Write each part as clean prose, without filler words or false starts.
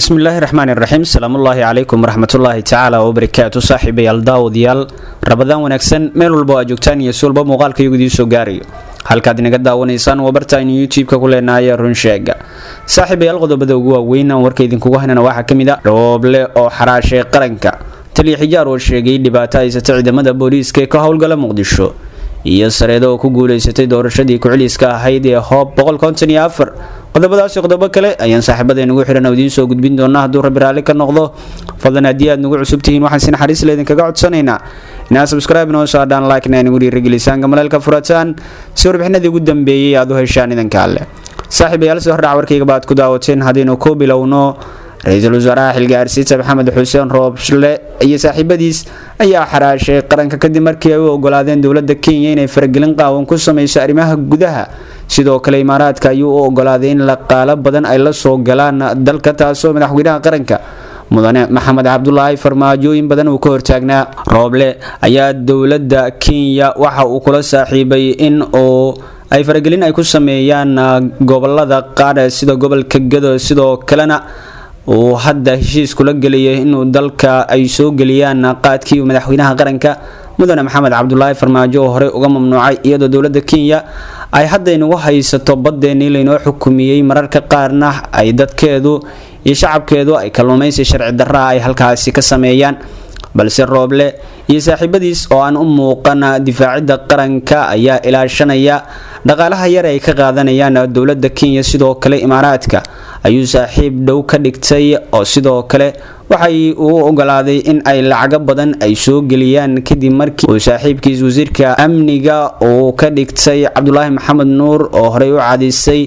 bismillaahi raxmaani raxiim salaamullaahi calaykum waraxmatullaahi tacaala wabarakaatu saaxiibayaal daawadayaal rabadaan wanaagsan meel walba oo aad joogtaan iyo si walba muuqaalka iyagu idiin soo gaarayo halkaad inaga daawanaysaan waa bartaaynu youtube-ka ku leenahay runsheega saaxiibayaal qodobada ugu waaweyn aan warka idinkugu haynana waxaa ka mid ah dhooble oo xaraashay qaranka taliya xijaar oo sheegay dhibaato haysata ciidamada booliiska ee ka howlgala muqdisho iyo sareedo oo ku guuleysatay doorashadii ku-celiska ahayd ee hoob 154 qodobadaasi qodobo kale ayaan saaxiibadeen ugu xiran idiin soo gudbin doonaa hadduu rabbi raalli ka noqdo fadlan haddii aad nagu cusub tihiin waxaan si naxariis leh idinkaga codsanaynaa inaad subscribe noo saadhaan like-na nagu dhiirigelisaan gamaleelka furataan si warbixinadii ugu dambeeyey aad u heshaan idinka alle saaxiibayaal soo hordhac warkayga baad ku daawateen haddaynu ku bilowno ra-iisul wasaaraha xilgaarsiinta maxamed xuseen roobshle iyo saaxiibadiis ayaa xaraashay qaranka kadib markii ay u ogolaadeen dowladda Kenya inay faragelin qaawan ku sameyso arrimaha gudaha sidoo kale imaaraadka ayuu u ogolaaday in laqaalo badan ay la soo galaan dalka taasoo madaxweynaha qaranka mudane maxamed cabdullaahi farmaajooyin badan uu ka hortaagnaa rooble ayaa dowladda Kenya waxa uu kula saaxiibay in uu ay faragelin ay ku sameeyaan gobolada qaar sida gobolka Gedo sidoo kalena uu hadda heshiis kula galiyay inuu dalka ay soo galiyaan qaadkii madaxweynaha qaranka mudane maxamed cabdullaahi farmaajo oo hore uga mamnuucay iyadoo dowladda Kenya ay hadda inagu haysato badeennii laynoo xukumiyay mararka qaarna ay dadkeedu iyo shacabkeedu ay kalluumaysi sharci darro ay halkaasi ka sameeyaan balse rooble iyo saaxiibadiis oo aan u muuqan difaacidda qaranka ayaa ilaashanaya dhaqaalaha yar ay ka qaadanayaan dowladda Kenya sidoo kale imaaraadka ayuu saaxiib dhow ka dhigtay oo sidoo kale waxay uu ogolaaday in ay lacago badan ay soo geliyaan kadib markii uu saaxiibkiis wasiirka amniga uu ka dhigtay Cabdullaahi Maxamed Nuur oo horey u caadisay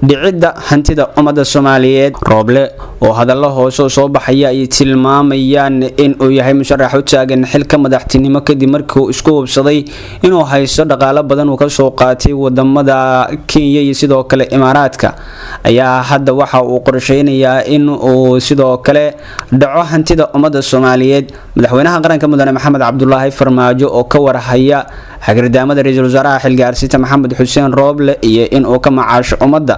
dhicidda hantida ummadda Soomaaliyeed rooble oo hadallo hoos soo baxaya ay tilmaamayaan in uu yahay musharax u taagan xilka madaxtinimo kadib markii uu isku hubsaday inuu haysto dhaqaale badan uu ka soo qaatay wadamada Kenya iyo sidoo kale imaaraadka ayaa hadda waxa uu qorsheynayaa in uu sidoo kale dhaco hantida ummadda Soomaaliyeed madaxweynaha qaranka mudane maxamed cabdullaahi farmaajo oo ka warhaya xagirdaamada ra-iisul wasaaraha xilgaarsiinta maxamed xuseen rooble iyo in uu ka macaasho ummadda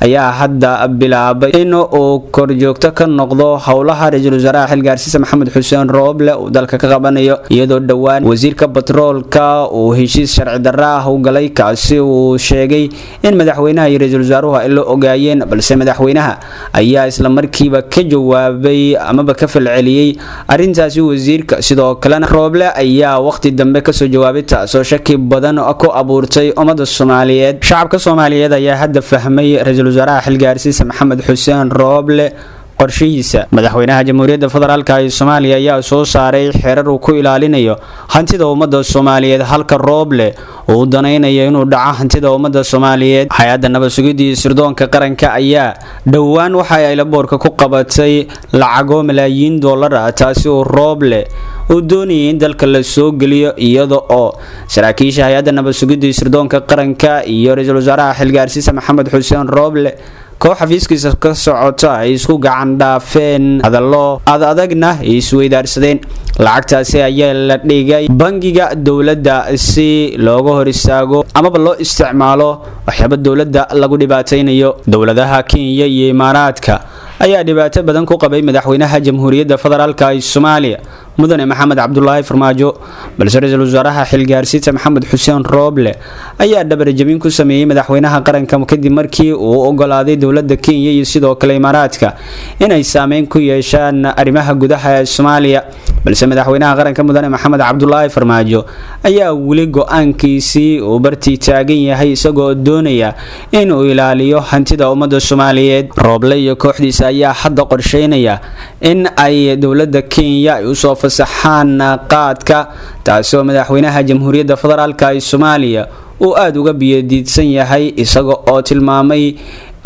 ayaa hadda bilaabay in uu korjoogto ka noqdo howlaha ra-iisul wasaaraha xilgaarsiinta maxamed xuseen rooble uu dalka ka qabanayo iyadoo dhowaan wasiirka batroolka uu heshiis sharci darro ah u galay kaasi uu sheegay in madaxweynaha iyo ra-iisul wasaaruhu ay la ogaayeen balse madaxweynaha ayaa isla markiiba ka jawaabay amaba ka falceliyay arrintaasi wasiirka sidoo kalena rooble ayaa waqti dambe ka soo jawaabay taasoo shaki badan ku abuurtay ummadda Soomaaliyeed shacabka Soomaaliyeed ayaa hadda fahmay ra-iisul wasaaraha xilgaarsiinta maxamed xuseen rooble qorshihiisa madaxweynaha jamhuuriyadda federaalka ee Soomaaliya ayaa soo saaray xeerar uu ku ilaalinayo hantida ummadda Soomaaliyeed halka rooble uu danaynayo inuu dhaco hantida ummadda Soomaaliyeed hay'adda nabad sugidda iyo sirdoonka qaranka ayaa dhowaan waxa ay la boorka ku qabatay lacago malaayiin dollar ah taasi oo rooble uu doonayay in dalka la soo geliyo iyada oo saraakiisha hay'adda nabad sugidda iyo sirdoonka qaranka iyo ra-iisul wasaaraha xilgaarsiinta maxamed xuseen rooble koox xafiiskiisa ka socota ay isku gacan dhaafeen hadallo adagna ay isweydaarsadeen lacagtaasi ayaa la dhigay bangiga dowladda si looga hor istaago amaba loo isticmaalo waxyaabo dowladda lagu dhibaateynayo dowladaha Kenya iyo imaaraadka ayaa dhibaato badan ku qabay madaxweynaha jamhuuriyadda federaalka ee Soomaaliya mudane maxamed cabdullaahi farmaajo balse ra-iisul wasaaraha xilgaarsiinta maxamed xuseen rooble ayaa dhabar jabin ku sameeyay madaxweynaha qaranka kadib markii uu ogolaaday dowladda Kenya iyo sidoo kale imaaraadka inay saameyn ku yeeshaan arrimaha gudaha ee Soomaaliya balse madaxweynaha qaranka mudane maxamed cabdullaahi farmaajo ayaa weli go'aankiisii uu bartii taagan yahay isagoo doonaya in uu ilaaliyo hantida ummadda Soomaaliyeed rooble iyo kooxdiisa ayaa hadda qorsheynaya in ay dowladda Kenya ay u soo fasaxaan qaadka taasoo madaxweynaha jamhuuriyadda federaalka ee Soomaaliya uu aad uga biyadiidsan yahay isaga oo tilmaamay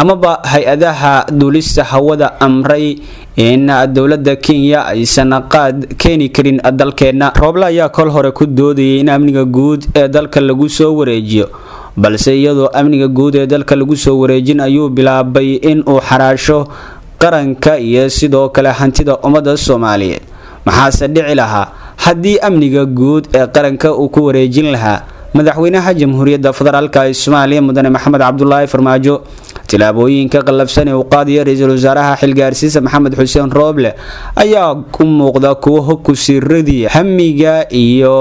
amaba hay'adaha duulista hawada amray in dowladda Kenya aysan qaad keeni karin dalkeena rooble ayaa kol hore ku doodayay in amniga guud ee dalka lagu soo wareejiyo balse iyadoo amniga guud ee dalka lagu soo wareejin ayuu bilaabay in uu xaraasho qaranka iyo sidoo kale hantida ummadda Soomaaliyeed maxaase dhici lahaa haddii amniga guud ee qaranka uu ku wareejin lahaa madaxweynaha jamhuuriyadda federaalka ee Soomaaliya mudane maxamed cabdullaahi farmaajo tilaabooyinka qalafsan ee uu qaadayo ra-iisul wasaaraha xilgaarsiisa Maxamed Xuseen Rooble ayaa u muuqda kuwo hog ku siiradii hamiga iyo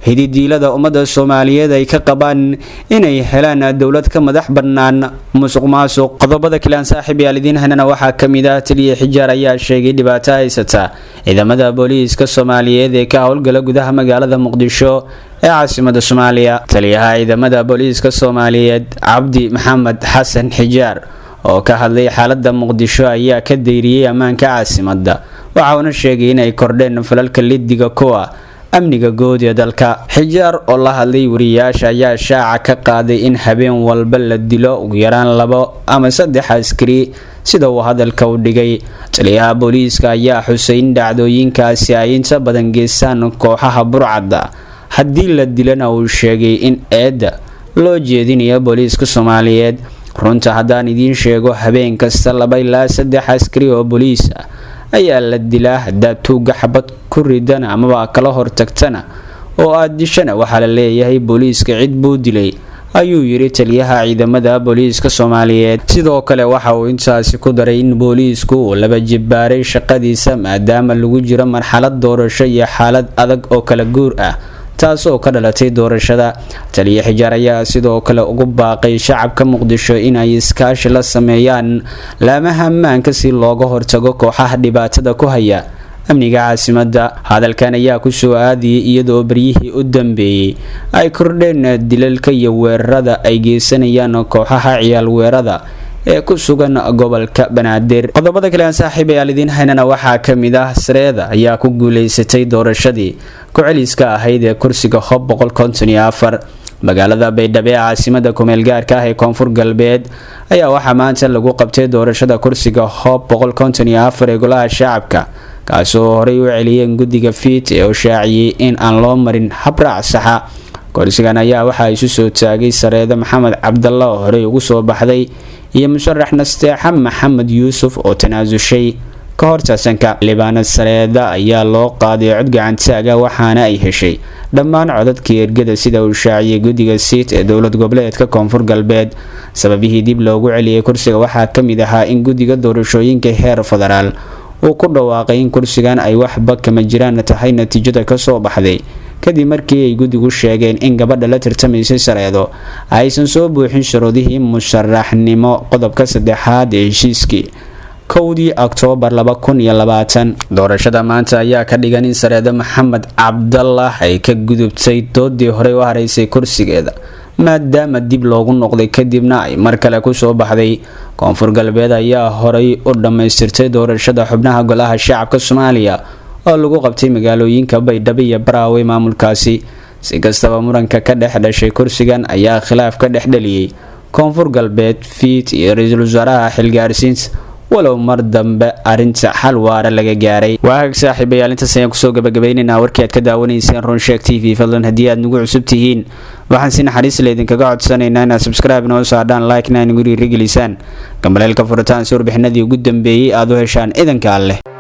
hididiilada ummadda Soomaaliyeed ay ka qabaan inay helaan dawlad ka madax bannaan musuqmaasuq. qodobada kale aan saaxiibayaal idiin haynana waxaa kamid ah taliye xijaar ayaa sheegay dhibaato haysata ciidamada booliiska Soomaaliyeed ee ka howlgala gudaha magaalada Muqdisho ee caasimadda Soomaaliya. taliyaha ciidamada booliiska Soomaaliyeed Cabdi Maxamed Xasan Xijaar oo ka hadlay xaaladda Muqdisho ayaa ka deyriyay ammaanka caasimadda, waxa uu sheegay in ay kordheen falalka lidiga kuwa amniga guud ee dalka. Xijaar oo la hadlay wariyaasha ayaa shaaca ka qaaday in habeen walba la dilo ugu yaraan 2 ama 3 askari sida uu hadalka u dhigay. taliyaha booliiska ayaa xuseyn dhacdooyinkaasi ay inta badan geystaan kooxaha burcadda, haddii la dilana uu sheegay in eedda loo jeedinayo booliiska Soomaaliyeed. runta haddaan idiin sheego, habeen kasta 2 ilaa 3 askari oo booliis ah ayaa la dilaa. haddaad tuuga xabad ku ridana amaba kala hortagtana oo aad dishana waxaa la leeyahay booliiska cid buu dilay, ayuu yiri taliyaha ciidamada booliiska Soomaaliyeed. sidoo kale waxa uu intaasi ku daray in booliisku uu laba jibaaray shaqadiisa maadaama lagu jiro marxalad doorasho iyo xaalad adag oo kala guur ah taasoo ka dhalatay doorashada. taliye Xijaar ayaa sidoo kale ugu baaqay shacabka Muqdisho in ay iskaashi la sameeyaan laamaha ammaanka si looga hortago kooxaha dhibaatada ku haya amniga caasimadda. hadalkan ayaa ku soo aadiyay iyadoo baryihii u dambeeyay ay kordheen dilalka iyo weerarada ay geysanayaan kooxaha ciyaal weerarada ee ku sugan gobolka Banaadir. qodobada kale aan saaxiibayaal idiin haynana waxaa kamid ah Sareeda ayaa ku guuleysatay doorashadii ku celiska ahayd ee kursiga Hob 154 magaalada Baydhabo ee caasimadda kumeel gaarka ah ee Koonfur Galbeed ayaa waxaa maanta lagu qabtay doorashada kursiga Hob 154 ee golaha shacabka, kaasoo horey u celiyeen guddiga fiit ee u shaaciyay in aan loo marin habraac saxa. kursigan ayaa waxaa isu soo taagay Sareeda Maxamed Cabdalla oo horey ugu soo baxday iyo musharax Nasteexa Maxamed Yuusuf oo tanaasushay ka hor tartanka. libaanad Sareeda ayaa loo qaaday cod gacantaaga waxaana ay heshay dhammaan codadkii ergada sida uu shaaciyay guddiga siit ee dowlad goboleedka Koonfur Galbeed. sababihii dib loogu celiyay kursiga waxaa kamid ahaa in guddiga doorashooyinka heer federaal uu ku dhawaaqay in kursigan ay waxba kama jiraan tahay natiijada ka soo baxday kadib markii ay guddigu sheegeen in gabadha la tartamaysay Sareedo aysan soo buuxin shuruudihii musharaxnimo qodobka 3aad ee heshiiskii 1 Oktoobar 2020. doorashada maanta ayaa ka dhigan in Sareeda Maxamed Cabdalla ay ka gudubtay doodii hore u hareysay kursigeeda maadaama dib loogu noqday kadibna ay mar kale ku soo baxday. Koonfur Galbeed ayaa horey u dhameystirtay doorashada xubnaha golaha shacabka Soomaaliya oo lagu qabtay magaalooyinka Baydhabo iyo Baraawe maamulkaasi. si kastaba muranka ka dhex dhashay kursigan ayaa khilaaf ka dhex dhaliyay Koonfur Galbeed, fiit iyo ra-iisul wasaaraha xilgaarsiinta, walow mar dambe arinta xal waara laga gaaray. waa saaxiibayaal intaas ayaan kusoo gabagabaynaynaa warkii aad ka daawanayseen Runsheeg TV. fadlan haddii aad nagu cusub tihiin waxaan si naxariis leh idinkaga codsanaynaa inaad subscribe noo saadhaan, like na nagu dhiirigelisaan, gambaleelka furitaan si warbixinadii ugu dambeeyay aad u heshaan idanka Alle.